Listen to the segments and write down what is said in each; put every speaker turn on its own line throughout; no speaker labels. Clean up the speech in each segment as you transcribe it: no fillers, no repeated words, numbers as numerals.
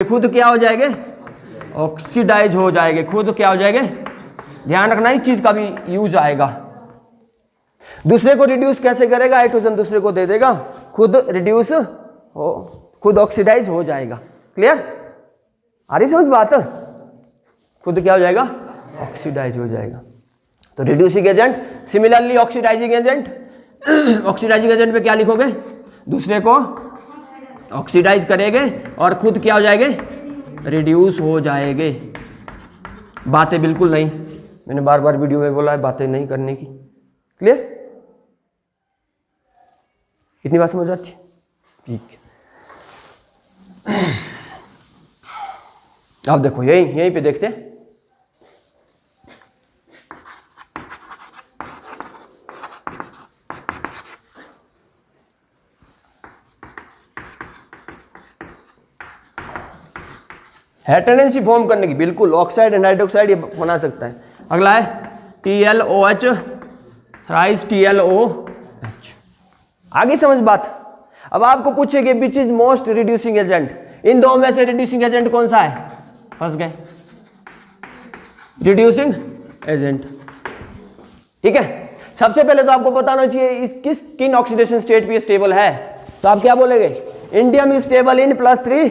खुद क्या हो जाएंगे, ऑक्सीडाइज हो जाएंगे, खुद क्या हो जाएंगे। ध्यान रखना इस चीज का भी यूज आएगा। दूसरे को रिड्यूस कैसे करेगा, हाइड्रोजन दूसरे को दे देगा, खुद रिड्यूस हो, खुद ऑक्सीडाइज हो जाएगा। क्लियर, आ रही समझ बात, खुद क्या हो जाएगा, ऑक्सीडाइज हो जाएगा। तो reducing agent, similarly oxidising agent, oxidising agent पे क्या लिखोगे, दूसरे को ऑक्सीडाइज करेंगे और खुद क्या हो जाएंगे, रिड्यूस हो जाएंगे। बातें बिल्कुल नहीं, मैंने बार बार वीडियो में बोला है बातें नहीं करने की। क्लियर, कितनी बात समझ आती, ठीक। अब देखो यहीं पे देखते हैं। है टेंडेंसी फॉर्म करने की, बिल्कुल ऑक्साइड एंड हाइड्रोक्साइड ये बना सकता है। अगला है TLOH थ्राइस TLOH। आगे समझ बात। अब आपको पूछेगी which is most reducing agent, इन दो में से रिड्यूसिंग एजेंट कौन सा है, फंस गए, रिड्यूसिंग एजेंट। ठीक है, सबसे पहले तो आपको बताना चाहिए इस किन ऑक्सीडेशन स्टेट पे स्टेबल है। तो आप क्या बोलेंगे, इंडियम इज स्टेबल इन +3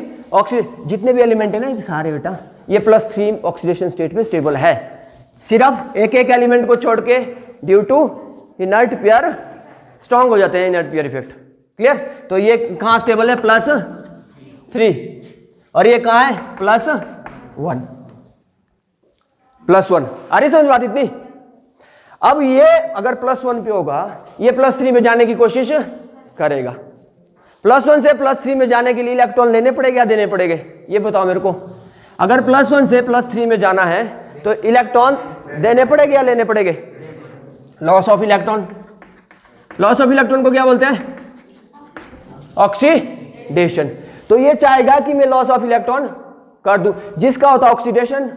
जितने भी एलिमेंट है ना ये सारे बेटा ये +3 ऑक्सीडेशन स्टेट में स्टेबल है। सिर्फ एक एक एलिमेंट को छोड़ के due to inert pair strong हो जाते हैं, इनर्ट पेयर इफेक्ट। क्लियर, तो ये कहाँ स्टेबल है, +3 और ये कहाँ है +1। +1 आ रही समझ बात इतनी। अब ये अगर +1 पे होगा, ये +3 में जाने की कोशिश करेगा। +1 से +3 में जाने के लिए इलेक्ट्रॉन लेने पड़ेगा या देने पड़ेंगे, ये बताओ मेरे को। अगर +1 से +3 में जाना है तो इलेक्ट्रॉन देने पड़ेंगे या लेने पड़ेंगे, loss of electron. Loss of electron को क्या बोलते हैं, ऑक्सीडेशन। तो ये चाहेगा कि मैं लॉस ऑफ इलेक्ट्रॉन कर दूं, जिसका होता है ऑक्सीडेशन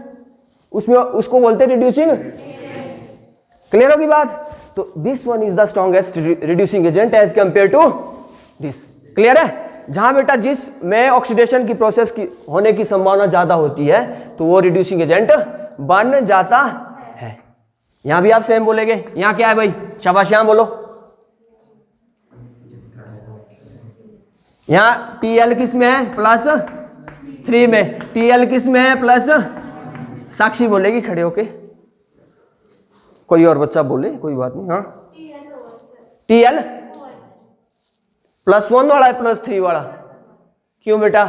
उसमें उसको बोलते हैं रिड्यूसिंग। क्लियर होगी बात। तो this one is the strongest reducing agent as compare to this. Clear है, जहां बेटा जिस में ऑक्सीडेशन की प्रोसेस की होने की संभावना ज्यादा होती है तो वो रिड्यूसिंग एजेंट बन जाता है। यहां भी आप सेम बोलेंगे, यहां क्या है भाई, शाबाश यहां बोलो। यहां TL किस में है, +3 में, TL किस में है, प्लस, साक्षी बोलेगी खड़े होके, कोई और बच्चा बोले कोई बात नहीं। हाँ TL +1 वाला है, +3 वाला क्यों बेटा,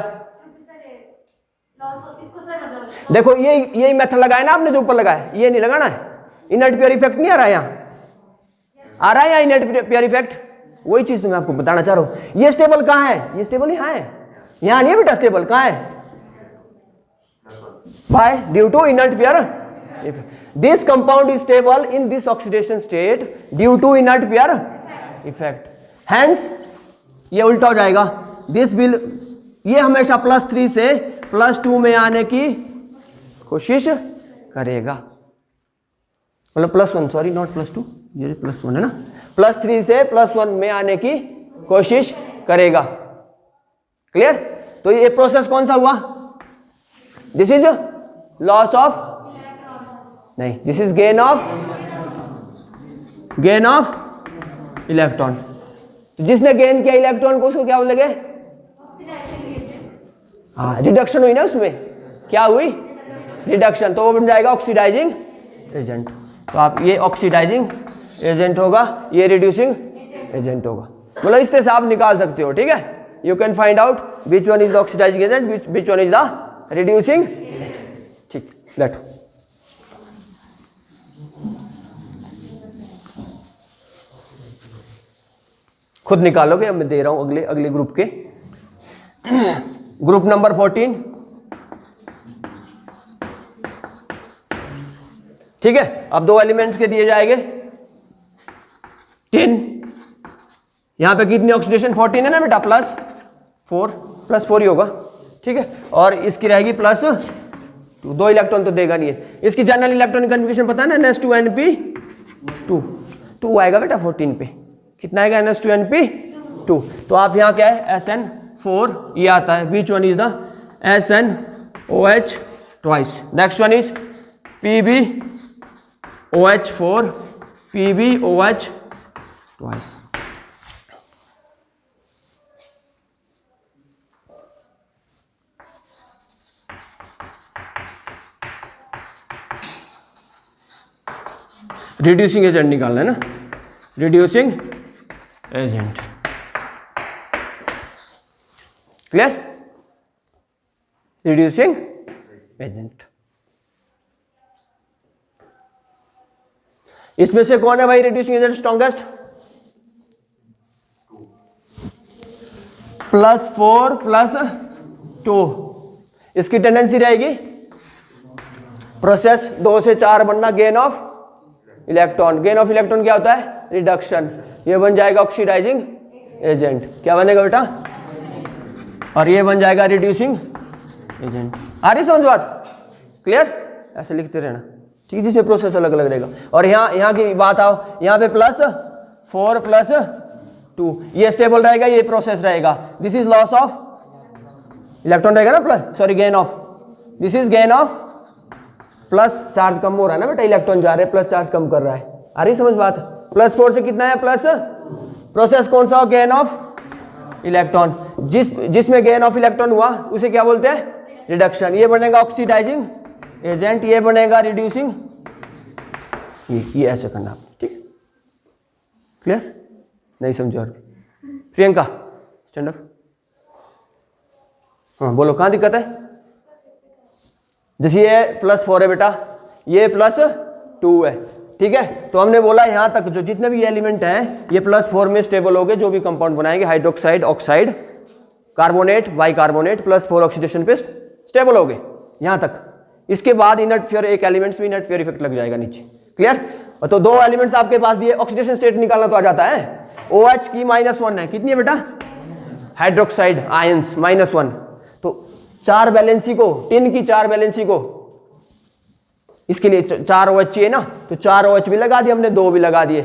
देखो यही मेथड लगाया ना आपने जो ऊपर लगाया, ये नहीं लगाना है। इनर्ट पेयर इफेक्ट नहीं आ रहा है यहाँ, आ रहा है यहाँ इनर्ट पेयर इफेक्ट, वही चीज तो मैं आपको बताना चाह रहा हूं। ये स्टेबल कहां है, ये स्टेबल यहाँ है, यहाँ नहीं है बेटा, स्टेबल कहां है, by due to inert pair. This compound is stable in this oxidation state due to inert pair effect. Hence ये उल्टा हो जाएगा, दिस विल, ये हमेशा +3 से +2 में आने की कोशिश करेगा, मतलब +1, सॉरी नॉट +2, ये +1 है ना, +3 से +1 में आने की कोशिश करेगा। क्लियर, तो ये प्रोसेस कौन सा हुआ, दिस इज लॉस ऑफ, नहीं this is gain of electron. तो जिसने गेन किया इलेक्ट्रॉन को उसको क्या बोलेंगे, हाँ रिडक्शन हुई ना, उसमें क्या हुई, रिडक्शन, तो वो बन जाएगा ऑक्सीडाइजिंग एजेंट। तो आप ये ऑक्सीडाइजिंग एजेंट होगा, ये रिड्यूसिंग एजेंट होगा, मतलब इस तरह से आप निकाल सकते हो। ठीक है, you can find out which one is the oxidising agent, which one is the reducing. ठीक, बैठो। खुद निकालोगे, अब मैं दे रहा हूं अगले ग्रुप के, ग्रुप नंबर 14। ठीक है, अब 2 एलिमेंट्स के दिए जाएंगे 10, यहां पे कितनी ऑक्सीडेशन 14 है ना बेटा, +4 ही होगा। ठीक है, और इसकी रहेगी +2, 2 इलेक्ट्रॉन तो देगा नहीं है। इसकी जनरल इलेक्ट्रॉनिक कन्फिग्रेशन पता है ना, NH2Np2, 2 आएगा बेटा 14 पे, कितना आएगा NH2Np2। तो आप यहाँ क्या है SN4 ये आता है, बीच one is the SnOH twice. Next one is PbOH4 PbOH twice. Reducing agent निकालना है ना, reducing agent, clear? Reducing agent. इसमें से कौन है भाई रिड्यूसिंग एजेंट स्ट्रॉन्गेस्ट? +4 + 2। इसकी टेंडेंसी रहेगी प्रोसेस 2 से 4 बनना, gain of electron. Gain of electron क्या होता है? रिडक्शन। ये बन जाएगा ऑक्सीडाइजिंग एजेंट। क्या बनेगा बेटा? और ये बन जाएगा रिड्यूसिंग एजेंट। आ रही समझ बात? क्लियर? ऐसे लिखते रहना, ठीक है, जिसमें प्रोसेस अलग अलग रहेगा। और यहाँ की बात आओ, यहाँ पे +4 + 2, ये स्टेबल रहेगा, ये प्रोसेस रहेगा। This is loss of electron रहेगा ना, gain of, this is gain of, plus charge कम हो रहा है ना बेटा, इलेक्ट्रॉन जा रहे हैं, प्लस चार्ज कम कर रहा है। आ रही समझ बात? +4 से कितना है? प्लस, प्रोसेस कौन सा? Gain of electron. जिसमें गेन ऑफ इलेक्ट्रॉन हुआ उसे क्या बोलते हैं? रिडक्शन। ये बनेगा ऑक्सीडाइजिंग एजेंट, ये बनेगा रिड्यूसिंग। ये ऐसे करना आपने, ठीक? क्लियर? नहीं समझो? और प्रियंका स्टैंड अप। हाँ बोलो, कहाँ दिक्कत है? जैसे ये +4 है बेटा, ये +2 है, ठीक है। तो हमने बोला यहाँ तक जो जितने भी एलिमेंट हैं ये +4 में स्टेबल हो गए, जो भी कंपाउंड बनाएंगे, hydroxide, oxide, carbonate, bicarbonate, +4 oxidation पे स्टेबल हो गए यहाँ तक। इसके बाद इनर्ट फेयर, एक एलिमेंट्स में इनर्ट फेयर इफेक्ट लग जाएगा नीचे, क्लियर? तो 2 एलिमेंट्स आपके पास दिए, ऑक्सीडेशन स्टेट निकालना तो आ जाता है। OH की -1 है, कितनी है बेटा? Hydroxide ions -1। तो 4 वैलेंसी को, टिन की 4 वैलेंसी को, इसके लिए 4 OH चाहिए ना, तो 4 OH भी लगा दिए हमने, 2 भी लगा दिए।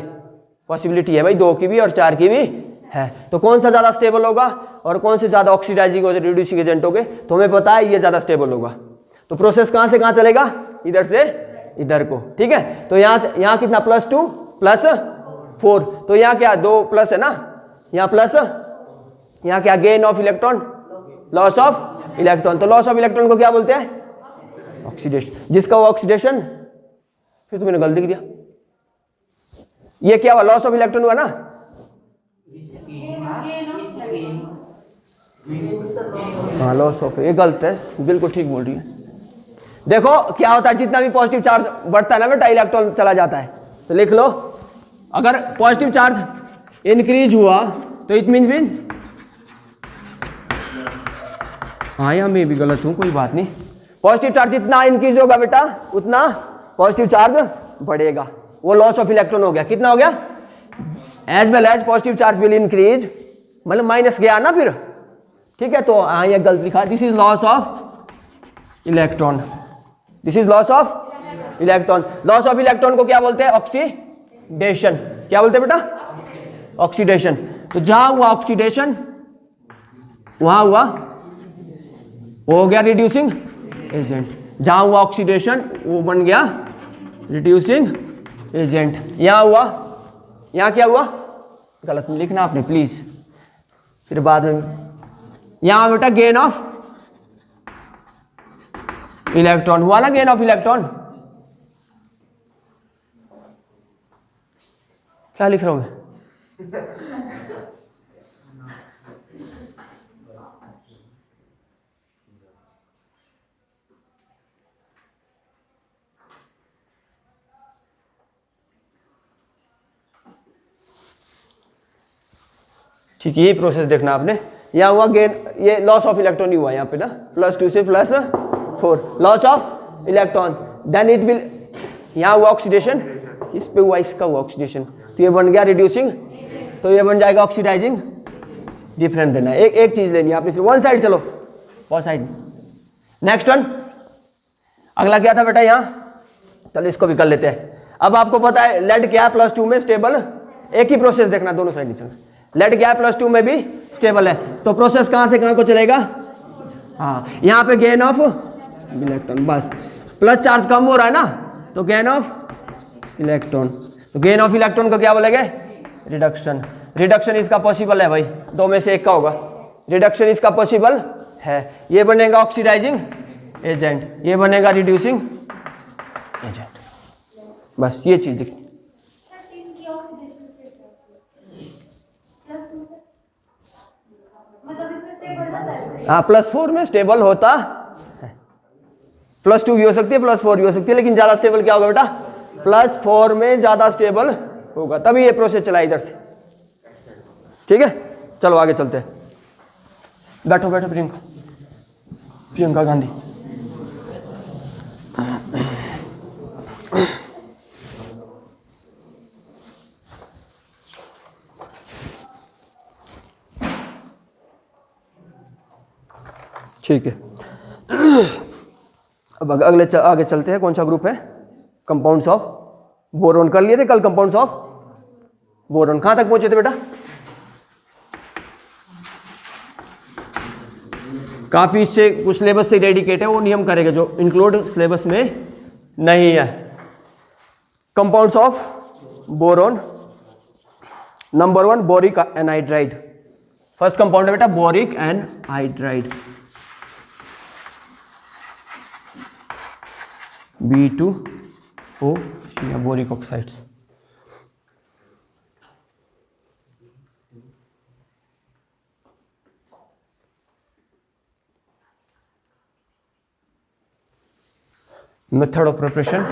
पॉसिबिलिटी है भाई 2 की भी और 4 की भी है। तो कौन सा ज्यादा स्टेबल होगा और कौन से ज्यादा ऑक्सीडाइजिंग और रिड्यूसिंग एजेंट होंगे? तो हमें पता है ये ज्यादा स्टेबल होगा। तो प्रोसेस कहां से कहां चलेगा? इधर से इधर को, ठीक है। तो यहाँ कितना? +2 + 4। तो यहाँ क्या 2 प्लस है ना, यहाँ प्लस, यहाँ क्या? Gain of electron, loss of electron. तो लॉस ऑफ इलेक्ट्रॉन को क्या बोलते हैं? ऑक्सीडेशन। जिसका वो ऑक्सीडेशन, फिर तो मैंने गलती किया, ये क्या हुआ? लॉस ऑफ इलेक्ट्रॉन हुआ ना। हाँ लॉस ऑफ, ये गलत है, बिल्कुल ठीक बोल रही है। देखो क्या होता है, जितना भी पॉजिटिव चार्ज बढ़ता है ना बेटा, इलेक्ट्रॉन चला जाता है। तो लिख लो, अगर पॉजिटिव चार्ज इंक्रीज हुआ तो इट मीन हाँ यहाँ मैं भी गलत हूँ, कोई बात नहीं। पॉजिटिव चार्ज जितना इंक्रीज होगा बेटा उतना पॉजिटिव चार्ज बढ़ेगा, वो लॉस ऑफ इलेक्ट्रॉन हो गया। कितना हो गया? As well as positive charge will increase, मतलब माइनस गया ना फिर, ठीक है। तो हाँ ये गलत लिखा, this is loss of electron, this is loss of electron. Loss of electron को क्या बोलते हैं? ऑक्सीडेशन। क्या बोलते हैं बेटा? ऑक्सीडेशन। तो जहां हुआ ऑक्सीडेशन वहां हुआ, वो हो गया रिड्यूसिंग एजेंट। जहां हुआ ऑक्सीडेशन वो बन गया रिड्यूसिंग एजेंट। यहां हुआ, यहां क्या हुआ? गलत नहीं लिखना आपने प्लीज, फिर बाद में। यहां बेटा गेन ऑफ इलेक्ट्रॉन हुआ ना, गेन ऑफ इलेक्ट्रॉन। क्या लिख रहा हूं मैं? ठीक है, ये प्रोसेस देखना आपने। यहाँ हुआ गेन, ये लॉस ऑफ इलेक्ट्रॉन ही हुआ यहाँ पे ना, +2 से +4 loss of electron. Then it will, यहाँ हुआ ऑक्सीडेशन, इस पे हुआ, इसका हुआ ऑक्सीडेशन, तो ये बन गया रिड्यूसिंग, तो ये बन जाएगा ऑक्सीडाइजिंग। डिफरेंट देना है, एक चीज लेनी है आपने, सिर्फ वन साइड, चलो बहुत साइड। नेक्स्ट वन, अगला क्या था बेटा यहाँ? चलो इसको भी कर लेते हैं। अब आपको पता है लेड क्या है +2 में स्टेबल, एक ही प्रोसेस देखना, दोनों साइड नहीं चलना। लेड क्या है +2 में भी स्टेबल है। तो प्रोसेस कहां से कहां को चलेगा? हाँ, यहाँ पे गेन ऑफ इलेक्ट्रॉन, बस प्लस चार्ज कम हो रहा है ना, तो गेन ऑफ इलेक्ट्रॉन, तो गेन ऑफ इलेक्ट्रॉन को क्या बोलेंगे? रिडक्शन। रिडक्शन इसका पॉसिबल है भाई, दो में से एक का होगा, रिडक्शन इसका पॉसिबल है। ये बनेगा ऑक्सीडाइजिंग एजेंट, ये बनेगा रिड्यूसिंग एजेंट, बस ये चीज। हाँ, +4 में स्टेबल होता है, +2 भी हो सकती है, +4 भी हो सकती है, लेकिन ज्यादा स्टेबल क्या होगा बेटा? +4 में ज्यादा स्टेबल होगा, तभी ये प्रोसेस चला इधर से। ठीक है, चलो आगे चलते हैं। बैठो बैठो प्रियंका, प्रियंका गांधी। ठीक है, अब आगे चलते हैं। कौन सा ग्रुप है? Compounds of boron. कर लिए थे कल कंपाउंड्स ऑफ बोरोन। कहां तक पहुंचे थे बेटा? काफी इससे कुछ सिलेबस से डेडिकेट है, वो नहीं हम करेंगे जो इंक्लूड सिलेबस में नहीं है। Compounds of boron, number 1 boric anhydride. First compound है बेटा बोरिक एनहाइड्राइड, B2O या boric oxides. Method of preparation,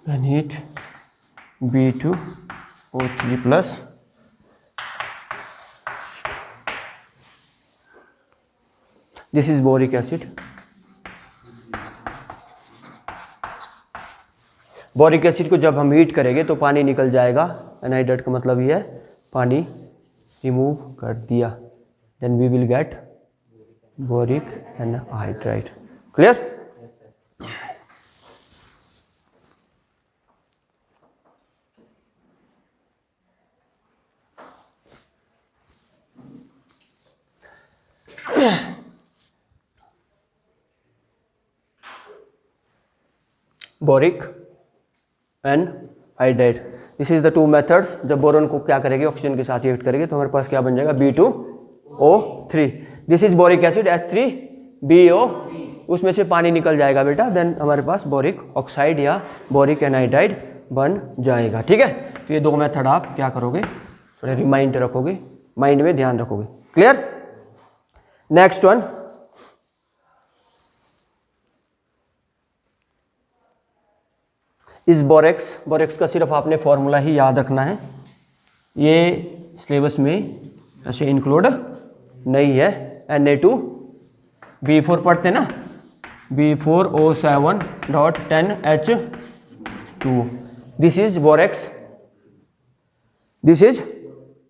and heat B2O3 plus this is boric acid। Boric acid को जब हम हीट करेंगे तो पानी निकल जाएगा। एनहाइड्राइड का मतलब ये है पानी रिमूव कर दिया, then we will get boric anhydride. Clear? Boric anhydride, this is the two methods. जब बोरोन को क्या करेंगे? ऑक्सीजन के साथ रिएक्ट करेंगे तो हमारे पास क्या बन जाएगा? B2O3। This is boric acid H3BO, उसमें से पानी निकल जाएगा बेटा, देन हमारे पास बोरिक ऑक्साइड या बोरिक एनहाइड्राइड बन जाएगा। ठीक है, तो ये दो मेथड आप क्या करोगे? थोड़े रिमाइंड रखोगे, माइंड में ध्यान रखोगे। क्लियर? नेक्स्ट वन, इस बोरेक्स। बोरेक्स का सिर्फ आपने फॉर्मूला ही याद रखना है, ये सिलेबस में ऐसे इंक्लूड नहीं है। Na2B4 पढ़ते ना, B4O7.10H2, this is borax, this is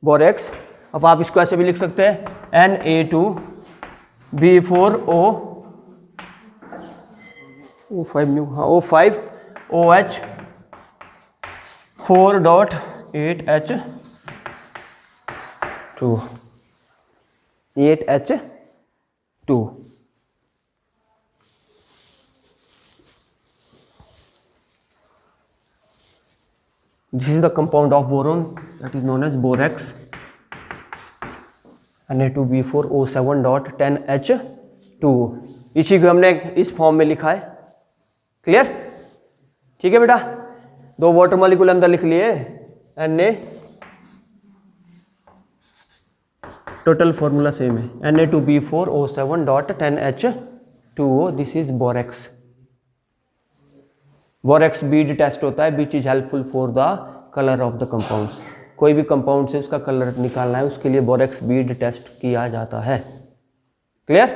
borax. अब आप इसको ऐसे भी लिख सकते हैं Na2B4O5OH4.8H2, 8H2। This is the compound of boron that is known as borax, Na2B4O7.10H2। इसी को हमने इस फॉर्म में लिखा है। क्लियर? ठीक है बेटा, दो वाटर मॉलिक्यूल अंदर लिख लिए, Na, टोटल फॉर्मूला सेम है, Na2B4O7.10H2O, this is borax. Borax bead test होता है, which is helpful for the colour of the compounds. कोई भी कंपाउंड से उसका कलर निकालना है, उसके लिए बोरेक्स बीड टेस्ट किया जाता है। क्लियर?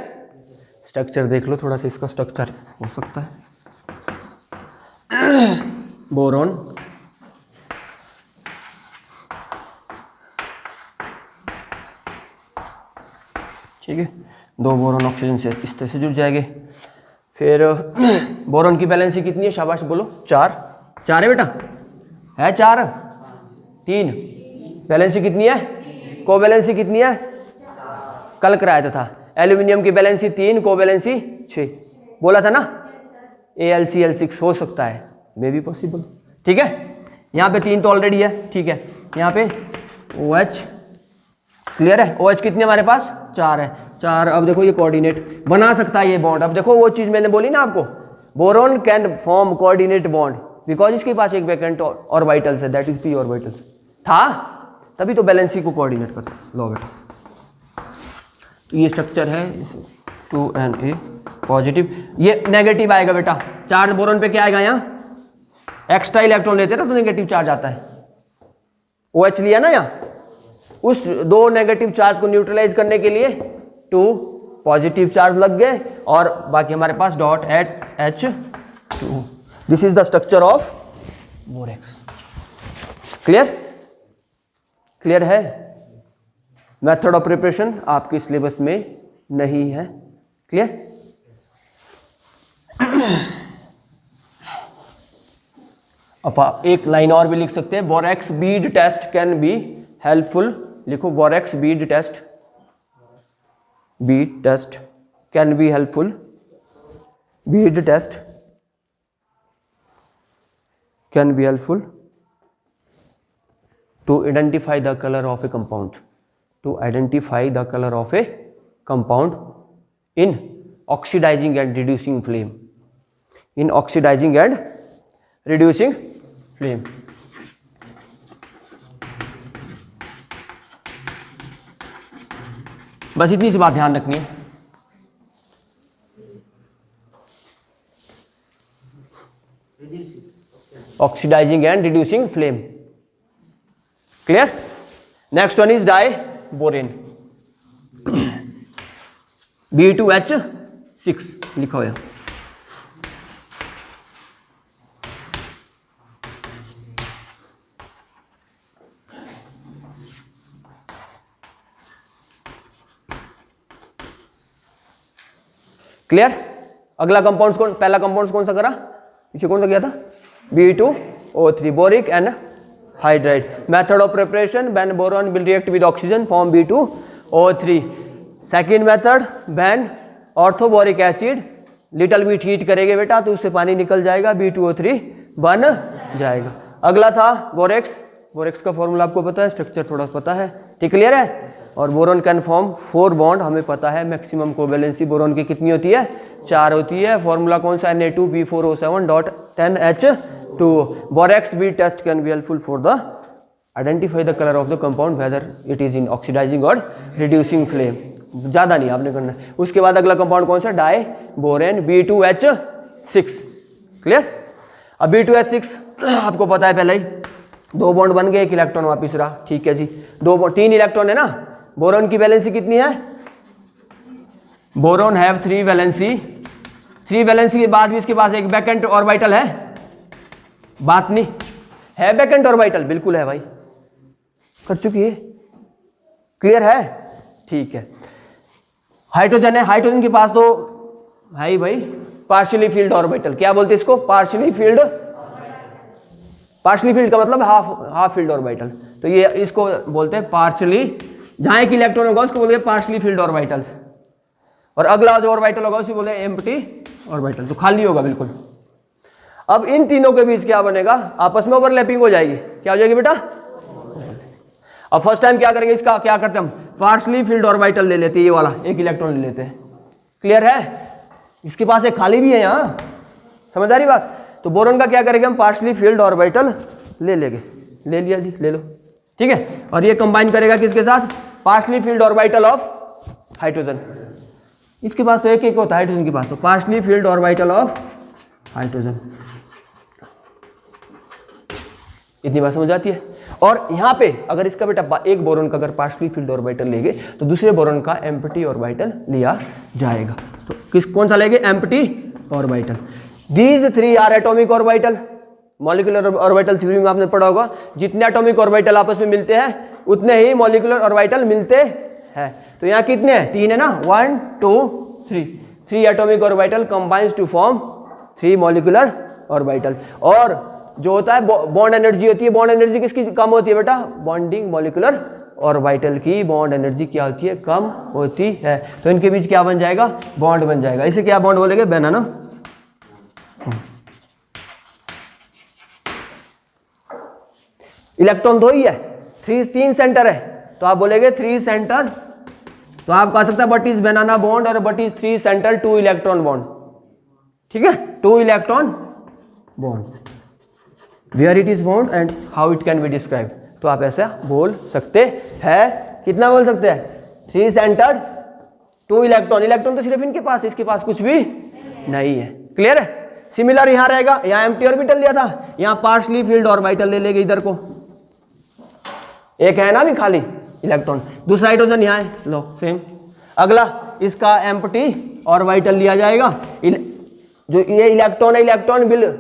स्ट्रक्चर देख लो थोड़ा सा, इसका स्ट्रक्चर हो सकता है। बोरोन, ठीक है, 2 बोरॉन ऑक्सीजन से इस तरह से जुड़ जाएंगे। फिर बोरॉन की वैलेंसी कितनी है, शाबाश बोलो, 4 है बेटा, है 4, 3, वैलेंसी कितनी है, कोवैलेंसी कितनी है, कल कराया था। एल्यूमिनियम की वैलेंसी 3, कोवैलेंसी 6, बोला था ना, AlCl6 हो सकता है, मे बी पॉसिबल, ठीक है। यहाँ पे 3 तो ऑलरेडी है, ठीक है। यहाँ पे OH, क्लियर है, OH कितने हमारे पास, 4 है, 4। अब देखो ये कोऑर्डिनेट बना सकता है ये बॉन्ड। अब देखो वो चीज मैंने बोली ना आपको, boron can form coordinate bond because इसके पास एक वैकेंट ऑर्बिटल्स है, दैट इज p ऑर्बिटल था, तभी तो वैलेंसी को कोऑर्डिनेट करता है। लो बेटा, तो ये स्ट्रक्चर है 2Na पॉजिटिव, ये नेगेटिव आएगा बेटा, चार्ज बोरॉन पे क्या आएगा, यहाँ एक्स्ट्रा इलेक्ट्रॉन लेते हैं ना तो नेगेटिव चार्ज आता है। OH लिया ना यहाँ, उस 2 नेगेटिव चार्ज को न्यूट्रलाइज करने के लिए 2 पॉजिटिव चार्ज लग गए और बाकी हमारे पास dot eight H2। This is the structure of borax. Clear, clear है। मेथड ऑफ प्रिपरेशन आपके सिलेबस में नहीं है, क्लियर। अब एक लाइन और भी लिख सकते हैं, borax bead test can be helpful, लिखो borax bead test, bead test can be helpful, bead test can be helpful to identify the color of a compound, to identify the color of a compound in oxidizing and reducing flame, in oxidizing and reducing flame। बस इतनी सी बात ध्यान रखनी है। Oxidising and reducing flame, clear. Next one is diborane, B2H6 लिखा हुआ। Clear. अगला compound कौन, पहला कंपाउंड कौन सा करा, पीछे कौन सा किया था, B2O3 boric and hydride. Method of preparation, when boron will react with oxygen form B2O3। Second method, when orthoboric acid little bit heat करेंगे बेटा तो उससे पानी निकल जाएगा, B2O3 बन जाएगा। अगला था बोरेक्स, बोरेक्स का फॉर्मूला आपको पता है, स्ट्रक्चर थोड़ा पता है, ठीक, क्लियर है। और बोरॉन कैन फॉर्म 4 बॉन्ड, हमें पता है मैक्सिमम कोवैलेंसी बोरॉन की कितनी होती है, 4 होती है। फॉर्मूला कौन सा, Na2B4O7.10H2। Borax bead test can be helpful for the identify the colour of the compound whether it is in oxidising और रिड्यूसिंग फ्लेम। ज़्यादा नहीं आपने करना है। उसके बाद अगला कंपाउंड कौन सा, डाई बोरेन B2H6, क्लियर। अब B2H6 आपको पता है पहले ही, 2 बॉन्ड बन गए, 1 इलेक्ट्रॉन वापिस रहा, ठीक है जी। 3 इलेक्ट्रॉन है ना, बोरॉन की वैलेंसी कितनी है, बोरॉन हैव 3 वैलेंसी, 3 वैलेंसी के बाद भी इसके पास एक वैकेंट ऑर्बिटल है, बात नहीं है, वैकेंट ऑर्बिटल बिल्कुल है भाई, कर चुकी है, क्लियर है, ठीक है। हाइड्रोजन है, हाइड्रोजन के पास तो है भाई पार्शियली फील्ड ऑर्बिटल, क्या बोलते हैं इसको, पार्शियली फील्ड, पार्शियली फील्ड का मतलब हाफ फील्ड ऑर्बिटल, तो ये इसको बोलते हैं पार्शियली, जहां एक इलेक्ट्रॉन होगा उसको बोलते हैं पार्शियली फील्ड ऑर्बिटल्स, और अगला जो ऑर्बिटल होगा उसे बोलते हैं एम्प्टी ऑर्बिटल, तो खाली होगा बिल्कुल। अब इन तीनों के बीच क्या बनेगा, आपस में ओवरलैपिंग हो जाएगी, क्या हो जाएगी बेटा। अब फर्स्ट टाइम क्या करेंगे, इसका क्या करते हैं हम, पार्शियली फील्ड ऑर्बिटल ले लेते हैं, ये वाला एक इलेक्ट्रॉन ले लेते हैं, क्लियर है। इसके पास एक खाली भी है यहाँ, समझ आ रही बात। तो बोरॉन का क्या करेंगे हम, पार्शियली फील्ड ऑर्बिटल ले लेंगे, ले लिया जी, ले लो, ठीक है। और ये कंबाइन करेगा किसके साथ, partially filled orbital of hydrogen, इसके पास तो एक एक होता है हाइड्रोजन के पास, तो partially filled orbital of hydrogen, इतनी बात समझ आती है। और यहाँ पे अगर इसका बेटा एक बोरॉन का अगर पार्शियली फील्ड ऑर्बिटल लेंगे तो दूसरे बोरॉन का एम्प्टी ऑर्बिटल लिया जाएगा, तो कौन सा लेंगे, empty orbital. These 3 are atomic orbital, molecular orbital theory में आपने पढ़ा होगा, जितने एटॉमिक ऑर्बिटल आपस में मिलते हैं उतने ही मॉलिक्यूलर ऑर्बिटल मिलते हैं। तो यहाँ कितने हैं, 3 है ना, 1 2 3, 3 atomic orbital combines to form 3 molecular orbital. और जो होता है बॉन्ड एनर्जी होती है, बॉन्ड एनर्जी किसकी कम होती है बेटा, बॉन्डिंग मॉलिक्यूलर ऑर्बिटल की बॉन्ड एनर्जी क्या होती है, कम होती है। तो इनके बीच क्या बन जाएगा, बॉन्ड बन जाएगा। इसे क्या बॉन्ड बोलेंगे, बनाना। इलेक्ट्रॉन 2 ही है, 3 सेंटर है, तो आप बोलेंगे 3 सेंटर। तो आप कह सकते हैं बट इज बनाना बॉन्ड और but is 3 centre 2 electron bond. ठीक है, 2 electron bond, where it is bond and how it can be describe. तो आप ऐसा बोल सकते हैं, कितना बोल सकते हैं, 3 सेंटर 2 इलेक्ट्रॉन। इलेक्ट्रॉन तो सिर्फ इनके पास, इसके पास कुछ भी नहीं है। क्लियर है। सिमिलर यहां रहेगा, यहां एम्प्टी ऑर्बिटल लिया था, यहां पार्शली फील्ड ऑर्बिटल ले लेंगे इधर को, एक है ना भी खाली इलेक्ट्रॉन, दूसरा हाइड्रोजन यहाँ है, लो सेम। अगला इसका एम्प्टी ऑर्बिटल लिया जाएगा, जो ये इलेक्ट्रॉन है, electron will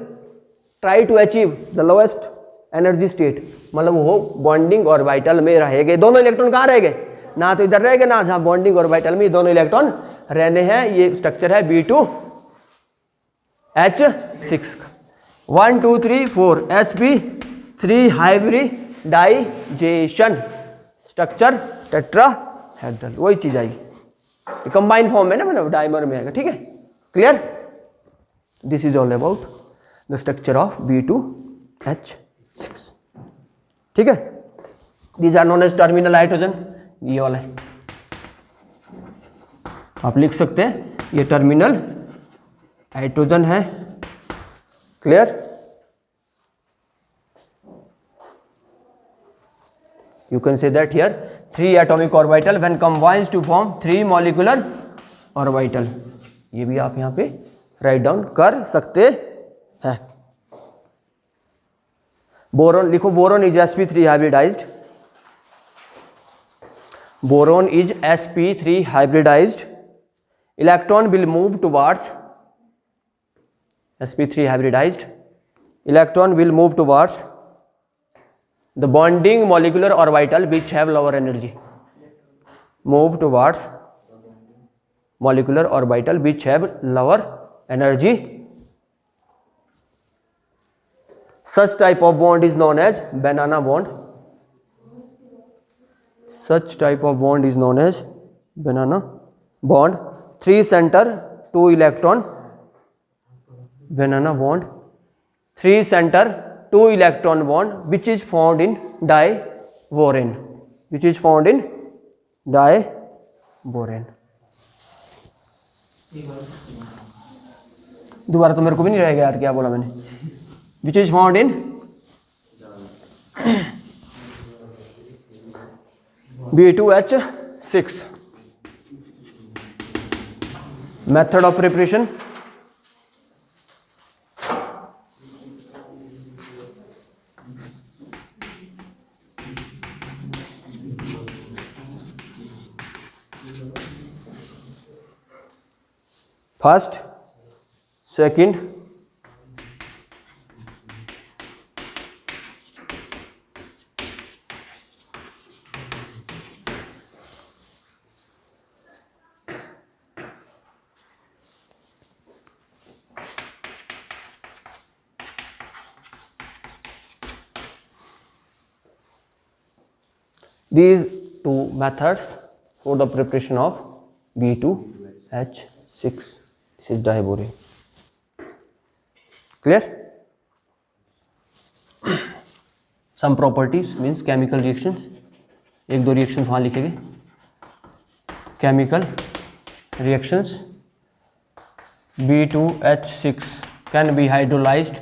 try to achieve the lowest energy state, मतलब वो बॉन्डिंग ऑर्बिटल में रहेंगे। दोनों इलेक्ट्रॉन कहाँ रहेंगे, ना तो इधर रहेंगे ना जहाँ बॉन्डिंग ऑर्बिटल में, दोनों इलेक्ट्रॉन रहने हैं। ये स्ट्रक्चर है B2H6 1 2 3 4 sp3 hybridisation structure tetrahedral, वही चीज आएगी, कंबाइन फॉर्म में ना, मतलब डाइमर में आएगा। ठीक है, clear. This is all about the structure of B2H6। ठीक है, these are known as terminal hydrogen, ये वाला है, आप लिख सकते हैं ये टर्मिनल हाइड्रोजन है। Clear. You can say that here 3 atomic orbital when combines to form 3 molecular orbital। ये भी आप यहाँ पे राइट डाउन कर सकते हैं। बोरोन लिखो, boron is sp3 hybridized, boron is sp3 hybridized, electron will move towards sp3 hybridized, electron will move towards the bonding molecular orbital which have lower energy, move towards molecular orbital which have lower energy. Such type of bond is known as banana bond, such type of bond is known as banana bond। 3 center 2 electron, banana bond, 3 center 2 electron bond which is found in diborane, which is found in diborane। दोबारा तो मेरे को भी नहीं रहेगा यार, क्या बोला मैंने, which is found in B2H6। method of preparation, first second these 2 methods for the preparation of B2H6, this is diborane। clear। some properties means chemical reactions, 1-2 reactions वहाँ लिखेंगे। chemical reactions, B2H6 can be hydrolyzed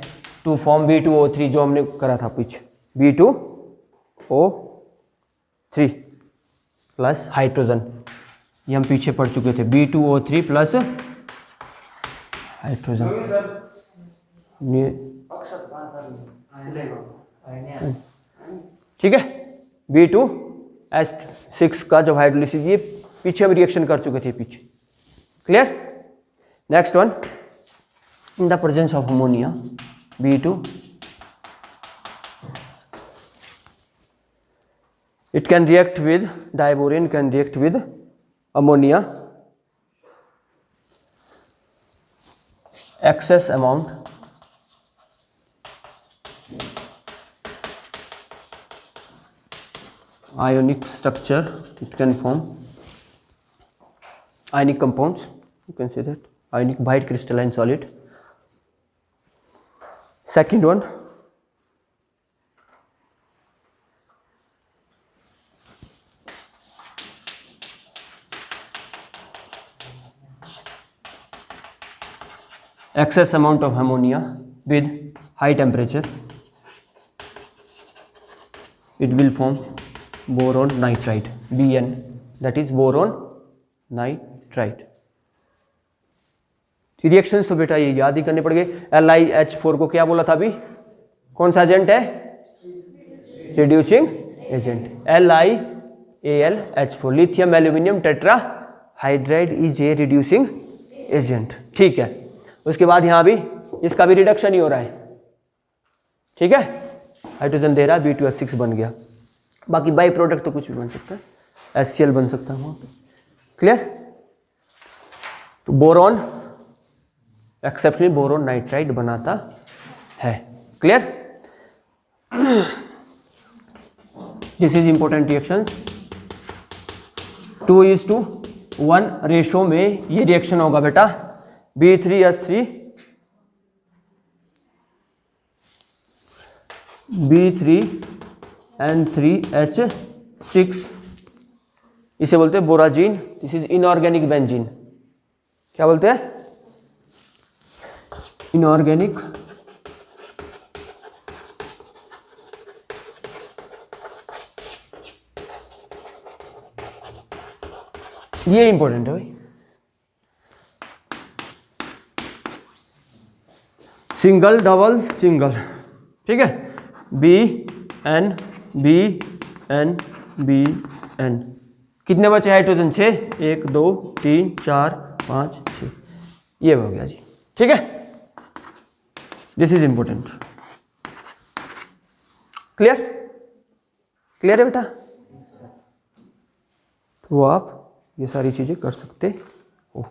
to form B2O3, जो हमने करा था पीछे, B2O3 plus hydrogen, ये हम पीछे पढ़ चुके थे, B2O3 प्लस हाइड्रोजन। ठीक है, B2H6 का जब हाइड्रोलिसिस, ये पीछे हम रिएक्शन कर चुके थे पीछे। Clear. Next one, in the presence of ammonia B2, it can react with diborane, can react with ammonia, excess amount ionic structure, it can form ionic compounds, you can say that, ionic white crystalline solid. Second one, excess amount of ammonia with high temperature, it will form boron nitride, Bn, that is boron nitride. Reactions तो बेटा ये याद ही करने पड़ेंगे। LiH4 को क्या बोला था अभी, कौन सा एजेंट है, reducing agent, LiAlH4, lithium aluminium tetra hydride is a reducing agent. ठीक है, उसके बाद यहाँ भी इसका भी रिडक्शन ही हो रहा है। ठीक है, हाइड्रोजन दे रहा है, B2H6 बन गया। बाकी बाई प्रोडक्ट तो कुछ भी बन सकता है, HCl बन सकता है वहाँ पे। क्लियर? तो बोरॉन एक्सेप्शनली बोरॉन नाइट्राइड बनाता है। Clear? This is important reaction. 2:1 ratio में ये रिएक्शन होगा बेटा, B3H3 B3N3H6, इसे बोलते हैं borazine. This is inorganic benzene. क्या बोलते हैं, इनऑर्गेनिक ये इंपॉर्टेंट है भाई। सिंगल डबल सिंगल, ठीक है, BN BN BN, कितने बचे हाइड्रोजन, 6, 1 2 3 4 5 6, ये हो गया जी। ठीक है, this is important. Clear? Clear है बेटा? तो आप ये सारी चीजें कर सकते हो।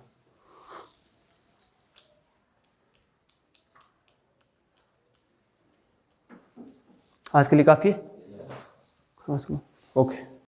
आज के लिए काफी है? ओके।